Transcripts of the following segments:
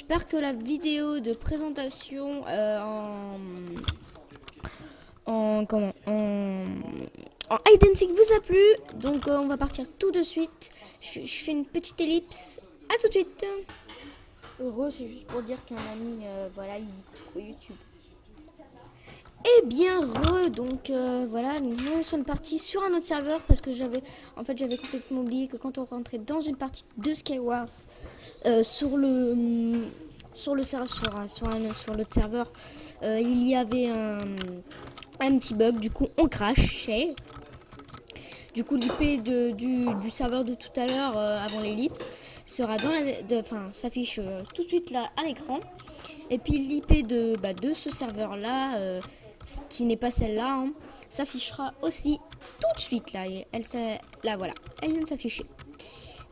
j'espère que la vidéo de présentation en hide and seek vous a plu. Donc on va partir tout de suite. Je fais une petite ellipse. À tout de suite. Heureux, c'est juste pour dire qu'un ami, voilà, il dit coucou YouTube. Eh bien, donc voilà, nous sommes partis sur un autre serveur parce que j'avais complètement oublié que quand on rentrait dans une partie de Skywars sur le serveur, il y avait un petit bug, du coup on crashait. Du coup l'IP du serveur de tout à l'heure avant l'ellipse sera s'affiche tout de suite là à l'écran. Et puis l'IP de ce serveur là, qui n'est pas celle-là, hein, s'affichera aussi tout de suite là. Là voilà, elle vient de s'afficher.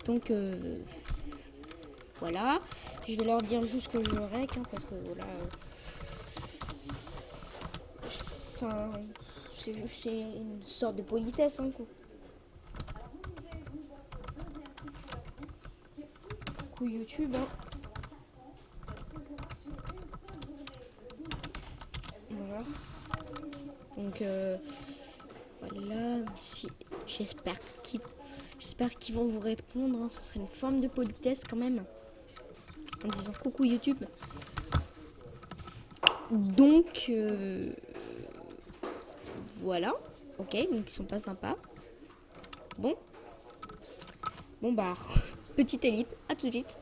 Donc voilà, je vais leur dire juste que je rec, hein, parce que voilà, c'est une sorte de politesse, hein, quoi. Coucou YouTube, hein. Voilà. Donc voilà, j'espère qu'ils vont vous répondre, hein. Ce serait une forme de politesse quand même, en disant coucou YouTube. Donc voilà, ok, donc ils sont pas sympas. Bon bah petite élite, à tout de suite.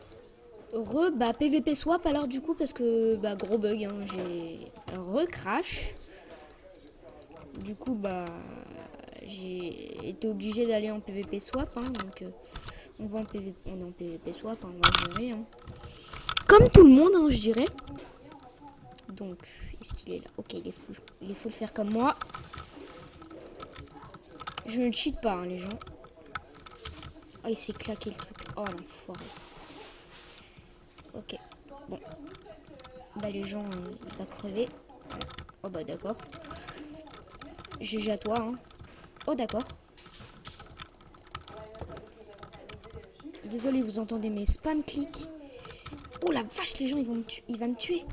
PVP swap alors du coup, parce que gros bug, hein, j'ai recrash. Du coup j'ai été obligé d'aller en PVP swap, hein, donc on est en PVP swap, hein, on va gérer, hein. Comme tout le monde, hein, je dirais. Donc est-ce qu'il est là? Ok, il faut le faire comme moi. Je ne cheat pas, hein, les gens. Oh, il s'est claqué le truc. Oh l'enfoiré. Ok, bon. Les gens, il va crever. Oh d'accord. GG à toi, hein. Oh d'accord. Désolé, vous entendez mes spam clics. Oh la vache, les gens, il va me tuer.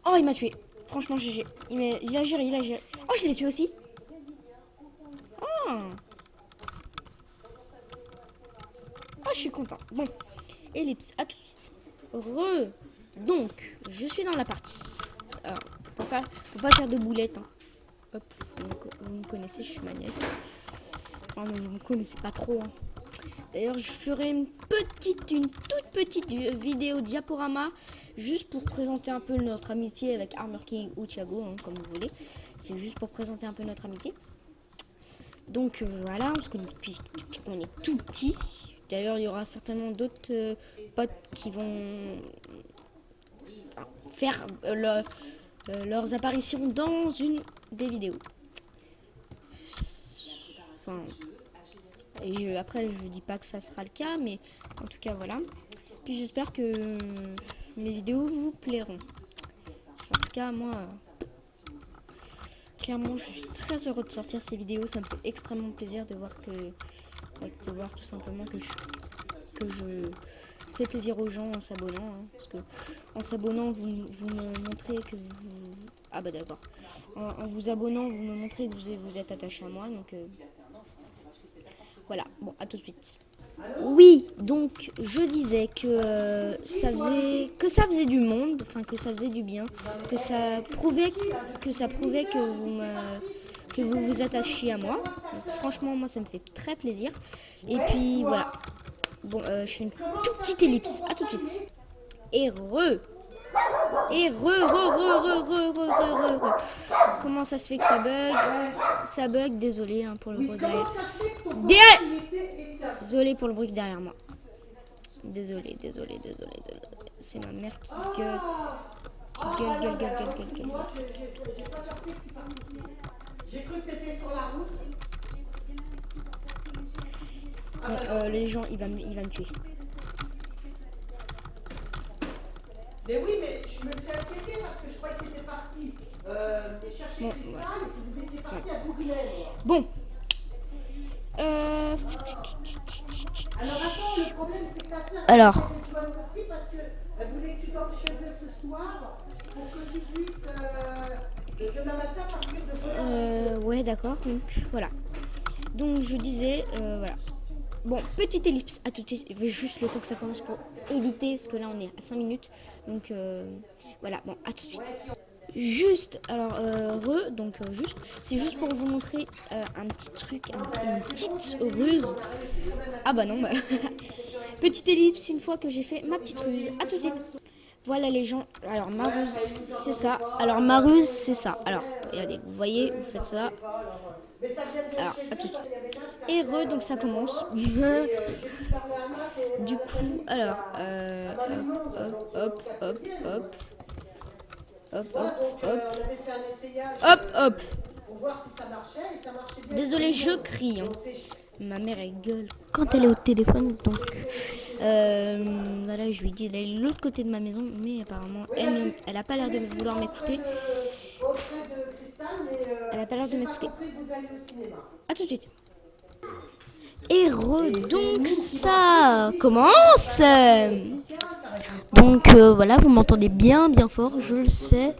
Oh, il m'a tué. Franchement, GG. Il a géré. Oh, je l'ai tué aussi. Oh, je suis content. Bon, ellipse, à tout de suite. Donc, je suis dans la partie. Alors, faut pas faire de boulettes, hein. Hop, vous me connaissez, je suis maniaque. Enfin, non, vous me connaissez pas trop, hein. D'ailleurs, je ferai une toute petite vidéo diaporama juste pour présenter un peu notre amitié avec Armor King ou Thiago, hein, comme vous voulez. C'est juste pour présenter un peu notre amitié. Donc voilà, on se connaît depuis qu'on est tout petit. D'ailleurs, il y aura certainement d'autres potes qui vont faire leurs apparitions dans une des vidéos. Enfin, après, je dis pas que ça sera le cas, mais en tout cas, voilà. Puis j'espère que mes vidéos vous plairont. En tout cas, moi, clairement, je suis très heureux de sortir ces vidéos. Ça me fait extrêmement plaisir de voir tout simplement que je fais plaisir aux gens en s'abonnant, hein, parce que en s'abonnant, vous me montrez que vous... Ah d'accord. En vous abonnant, vous me montrez que vous êtes attaché à moi, donc voilà. Bon, à tout de suite. Oui, donc je disais que ça faisait du monde, enfin que ça faisait du bien, que ça prouvait que vous vous attachiez à moi. Donc, franchement, moi ça me fait très plaisir. Et puis voilà. Bon, je fais une toute petite ellipse. À tout de suite. Et Comment ça se fait que ça bug? Ça bug, désolé, hein, pour le bruit derrière. Désolé pour le bruit derrière moi. Désolé. C'est ma mère qui gueule. Gueule. J'ai cru que t'étais sur la route. Bon, les gens, il va me tuer. Mais oui, mais je me suis inquiétée parce que je croyais que t'étais parti chercher Cristal et que vous étiez parti à Bourguignel. Bon. Alors attends, le problème c'est que ta soeur Alors. aussi parce que d'accord, donc voilà. Donc je disais, voilà. Bon, petite ellipse, à tout de suite. Il faut juste le temps que ça commence pour éviter, parce que là on est à 5 minutes. Donc voilà, bon, à tout de suite. Juste, alors, juste, c'est juste pour vous montrer un petit truc, une petite ruse. Ah bah non, bah. Petite ellipse, une fois que j'ai fait ma petite ruse. À tout de suite. Voilà les gens, alors ma ruse, c'est ça. Alors ma ruse, c'est ça. Alors, regardez, vous voyez, vous faites ça. Alors, à tout de suite. Et donc ça commence. Du coup, alors, hop, hop, hop, hop. Hop, hop, hop. Hop, hop. Désolée, je crie. Hein. Ma mère, elle gueule quand elle est au téléphone. Donc, voilà, je lui dis d'aller de l'autre côté de ma maison. Mais apparemment, elle a pas l'air de vouloir m'écouter. Elle a pas l'air de m'écouter. A tout de suite. Et donc ça commence. Donc voilà, vous m'entendez bien fort, je le sais.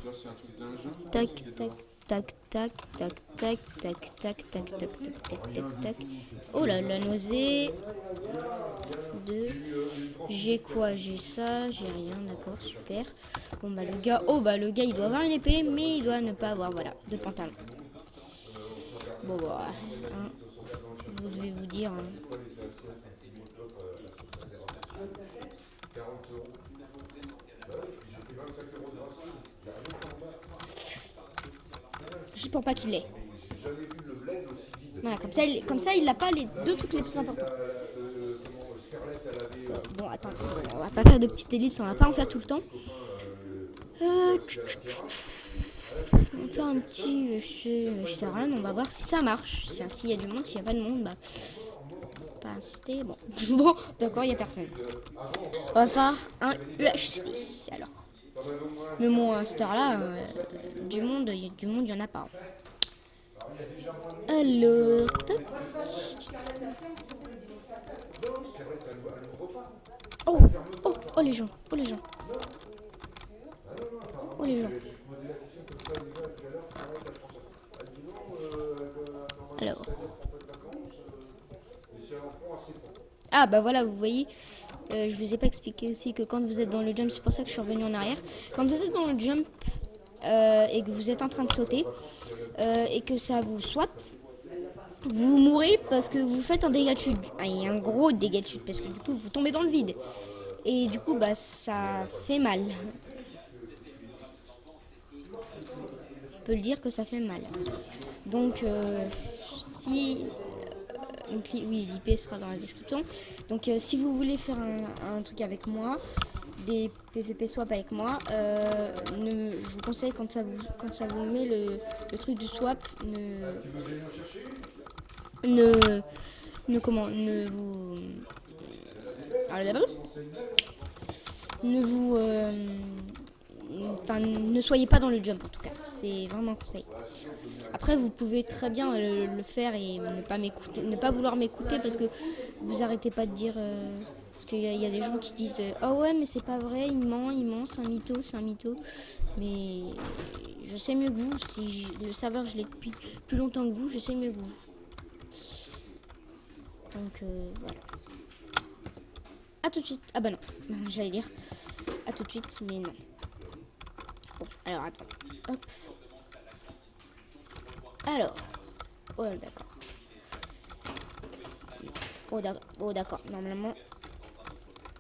Tac, tac, tac, tac, tac, tac, tac, tac, tac, tac, tac, tac, tac, tac. Oh là, la nausée. J'ai quoi? J'ai ça, j'ai rien, d'accord, super. Bon bah le gars il doit avoir une épée, mais il doit ne pas avoir, voilà, de pantalon. Bon bah, hein, vous devez vous dire. Hein. Juste pour pas qu'il l'ait. Voilà, comme ça il n'a pas les deux trucs les plus importants. Bon, attends, on va pas faire de petites ellipses, on va pas en faire tout le temps. On va faire un petit, je sais rien, on va voir si ça marche. S'il y a du monde, s'il n'y a pas de monde, bah pas insister. Bon, bon, d'accord, il y a personne. On va faire un UHC alors. Mais bon, à cette heure-là, du monde, il y en a pas. Alors, tac. Oh les gens, oh les gens. Oh les gens. Alors. Ah bah voilà, vous voyez, je vous ai pas expliqué aussi que quand vous êtes dans le jump, c'est pour ça que je suis revenu en arrière. Quand vous êtes dans le jump et que vous êtes en train de sauter et que ça vous swap, vous mourrez parce que vous faites un dégât de chute, un gros dégât de chute parce que du coup vous tombez dans le vide et du coup bah ça fait mal. On peut le dire que ça fait mal. Donc oui, l'IP sera dans la description. Donc si vous voulez faire un truc avec moi, des PVP swap avec moi, je vous conseille quand ça vous met le truc du swap, ne soyez pas dans le jump en tout cas, c'est vraiment un conseil. Après vous pouvez très bien le faire et ne pas vouloir m'écouter parce que vous arrêtez pas de dire parce qu'il y a des gens qui disent oh ouais mais c'est pas vrai, il ment, c'est un mytho. Mais je sais mieux que vous, si le serveur je l'ai depuis plus longtemps que vous, je sais mieux que vous. Donc voilà. A tout de suite. Ah bah non, j'allais dire à tout de suite, mais non. Bon, alors attends. Hop. Alors. Oh d'accord. Oh d'accord, normalement.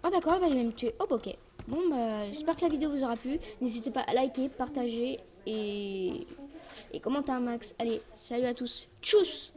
Oh d'accord, il va me tuer. Oh ok. Bon bah j'espère que la vidéo vous aura plu. N'hésitez pas à liker, partager et commenter un max. Allez, salut à tous. Tchuss.